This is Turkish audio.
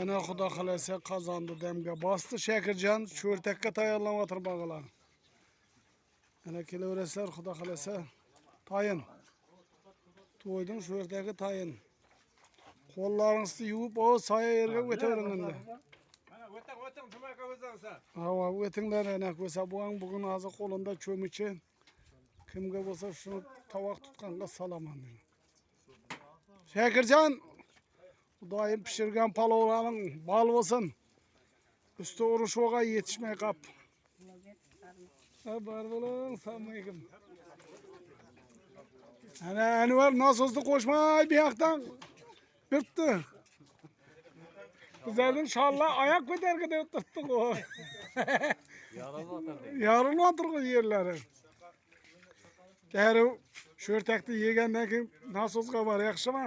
Ana Xudo xolasa qozonni demga bosdi Shakirjon, cho'rtakka tayyorlanib bag'alar. Ana kelaverasizlar Xudo xolasa. Tayin. To'yding cho'rtagi tayin. Qo'llaringizni yuvib, o soya yerga o'tavering endi. Mana o'ting, jumaga o'zing sen. Ha, o'tinglar ana ko'sa bugun hozir qo'linda cho'michi. Kimga bo'lsa shuni tovoq tutqanga salaman. Shakirjon, Xudoyim pishirgan palovlaring bol bo'lsin. Usti urushvoga yetishmay qap. Bar bo'ling, assalomu alaykum. Ana Anvar nosozni qo'shmay bu yoqdan yurtdi. Bizlarning inshaalloh oyoq ko'targida o'tiribdi-ku. Yorilib o'tirgan yerlari. Darrov sho'rtakni yegandan keyin nosozga bor, yaxshimi?